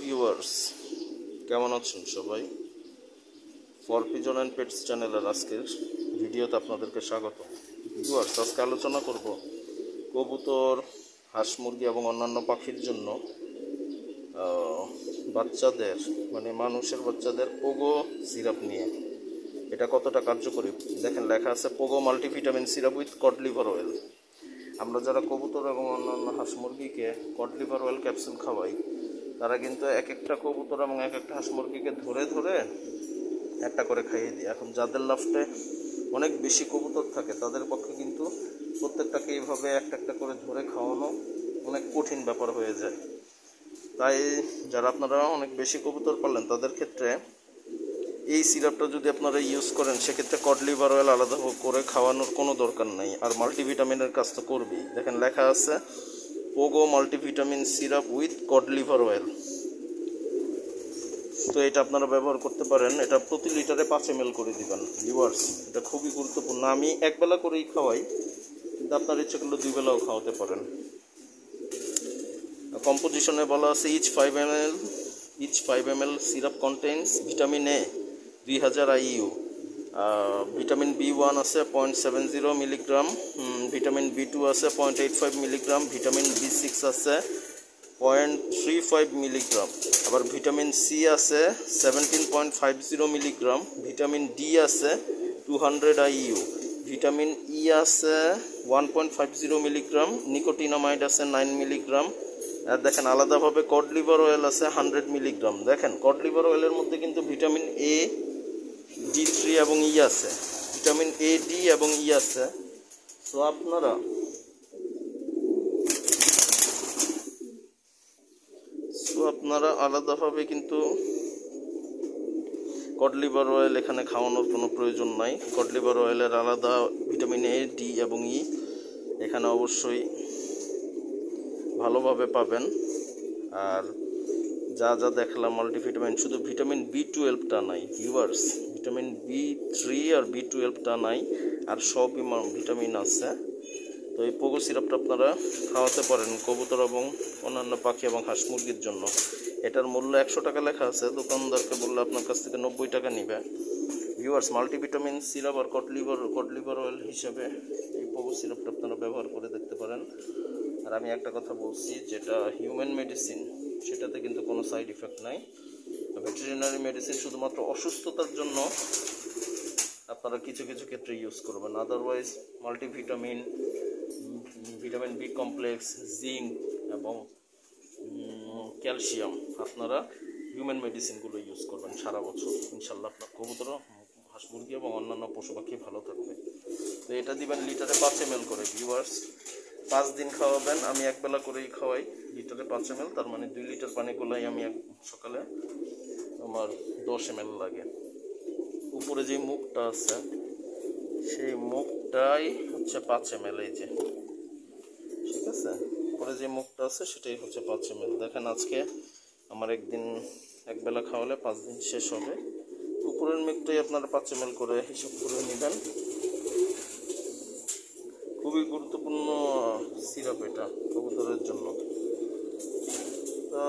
Viewers, কেমন আছেন সবাই? ফর পিজন অ্যান্ড পেটস চ্যানেলের আজকের ভিডিওতে আপনাদেরকে স্বাগত। ভিউয়ার্স, আজকে আলোচনা করব কবুতর, হাঁস মুরগি এবং অন্যান্য পাখির জন্য বাচ্চাদের মানে মানুষের বাচ্চাদের পোগো সিরাপ নিয়ে। এটা কতটা কার্যকরী দেখেন, লেখা আছে Pogo multivitamin syrup with cod liver oil. আমরা যারা কবুতর এবং অন্যান্য হাঁস মুরগিকে কড লিভার অয়েল ক্যাপসুল খাওয়াই, তারা কিন্তু এক একটা কবুতর এবং এক একটা হাঁস মুরগিকে ধরে ধরে একটা করে খাইয়ে দিই। এখন যাদের লাফটে অনেক বেশি কবুতর থাকে তাদের পক্ষে কিন্তু প্রত্যেকটাকে এইভাবে একটা একটা করে ধরে খাওয়ানো অনেক কঠিন ব্যাপার হয়ে যায়। তাই যারা আপনারা অনেক বেশি কবুতর পালেন তাদের ক্ষেত্রে এই সিরাপটা যদি আপনারা ইউজ করেন, সেক্ষেত্রে কড লিভার অয়েল আলাদা করে খাওয়ানোর কোনো দরকার নেই, আর মাল্টিভিটামিনের কাজ তো করবেই। দেখেন লেখা আছে Pogo multivitamin syrup with cod liver oil. তো এটা আপনারা ব্যবহার করতে পারেন। এটা প্রতি লিটারে 5 ml করে দিবেন। ভিউয়ার্স, এটা খুবই গুরুত্বপূর্ণ। আমি একবেলা করেই খাওয়াই, কিন্তু আপনার ইচ্ছে করলে 2 বেলাও খাওয়াতে পারেন। কম্পোজিশনে বলা আছে each 5 ml syrup contains vitamin A 3000 IU, vitamin B1 আছে 0.70 মিলিগ্রাম, ভিটামিন B2 আছে 0.85 মিলিগ্রাম, ভিটামিন B6 আছে 0.35 মিলিগ্রাম, আবার ভিটামিন সি আছে 17.50 মিলিগ্রাম, ভিটামিন ডি আছে 200 IU, ভিটামিন ই আছে 1.50 মিলিগ্রাম, নিকোটিনামাইড আছে 9 মিলিগ্রাম। আর দেখেন আলাদাভাবে কড লিভার অয়েল আছে 100 মিলিগ্রাম। দেখেন কড লিভার অয়েলের মধ্যে কিন্তু ভিটামিন এ, D3 এবং ই আছে, ভিটামিন এ, ডি এবং ই আছে। সো আপনারা আলাদাভাবে কিন্তু কড লিভার অয়েল এখানে খাওয়ানোর কোনো প্রয়োজন নাই। কড লিভার অয়েলের আলাদা ভিটামিন এ, ডি এবং ই এখানে অবশ্যই ভালোভাবে পাবেন। আর যা যা দেখলাম মাল্টিভিটামিন, শুধু ভিটামিন B12টা নাই ভিউয়ার্স, ভিটামিন B3 আর B12টা নাই, আর সবই ভিটামিন আছে। তো এই পোগো সিরাপটা আপনারা খাওয়াতে পারেন কবুতর এবং অন্যান্য পাখি এবং হাঁস মুরগির জন্য। এটার মূল্য 100 টাকা লেখা আছে, দোকানদারকে বললে আপনার কাছ থেকে 90 টাকা নিবে। ভিউয়ার্স, মাল্টিভিটামিন সিরাপ আর কড লিভার অয়েল হিসেবে এই পোগো সিরাপটা আপনারা ব্যবহার করে দেখতে পারেন। আর আমি একটা কথা বলছি, যেটা হিউম্যান মেডিসিন, সেটাতে কিন্তু কোনো সাইড ইফেক্ট নাই। ভেটেরিনারি মেডিসিন শুধুমাত্র অসুস্থতার জন্য আপনারা কিছু কিছু ক্ষেত্রে ইউজ করবেন। Otherwise multivitamin, vitamin B complex, zinc এবং ক্যালসিয়াম আপনারা হিউম্যান মেডিসিনগুলো ইউজ করবেন সারা বছর। ইনশাল্লাহ আপনার কবুতর, হাঁস মুরগি এবং অন্যান্য পশু পাখি ভালো থাকবে। তো এটা দিবেন লিটারে 5 ml করে। ভিউয়ার্স, 5 দিন খাওয়াবেন। আমি একবেলা করেই খাওয়াই, লিটারে 5 ml, তার মানে 2 লিটার পানি গোলাই আমি সকালে আমার 10 ml লাগে। উপরে যে মুখটা আছে সেই মুখটাই হচ্ছে 5 ml, এই যে, ঠিক আছে, উপরে যে মুখটা আছে সেটাই হচ্ছে 5 ml। দেখেন আজকে আমার একবেলা খাওয়ালে 5 দিন শেষ হবে। উপরের মুখটাই আপনারা 5 ml করে হিসাব করে নেবেন। খুবই গুরুত্বপূর্ণ সিরাপ এটা কবুতরের জন্য। তো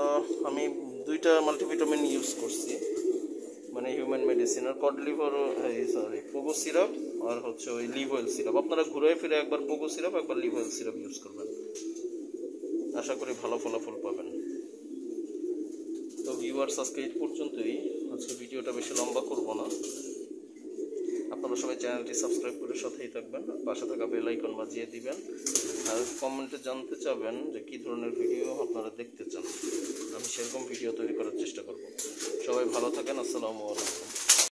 আমি 2টা মাল্টিভিটামিন ইউজ করছি, মানে হিউম্যান মেডিসিন আর পোগো সিরাপ, আর হচ্ছে ওই লিভ অয়েল সিরাপ। আপনারা ঘুরে ফিরে একবার পোগো সিরাপ, একবার লিভ অয়েল সিরাপ ইউজ করবেন, আশা করি ভালো ফলাফল পাবেন। তো ভিউয়ার্স, আজকে এই পর্যন্তই। আজকে ভিডিওটা বেশি লম্বা করব না। আপনারা সবাই চ্যানেলটি সাবস্ক্রাইব করে সাথেই থাকবেন, পাশে থাকা বেল আইকন বাজিয়ে দিবেন, আর কমেন্টে জানতে চাবেন যে কী ধরনের ভিডিও আপনারা দেখতে চান। আমি সেরকম ভিডিও তৈরি করার চেষ্টা করব। সবাই ভালো থাকেন। আসসালামু আলাইকুম।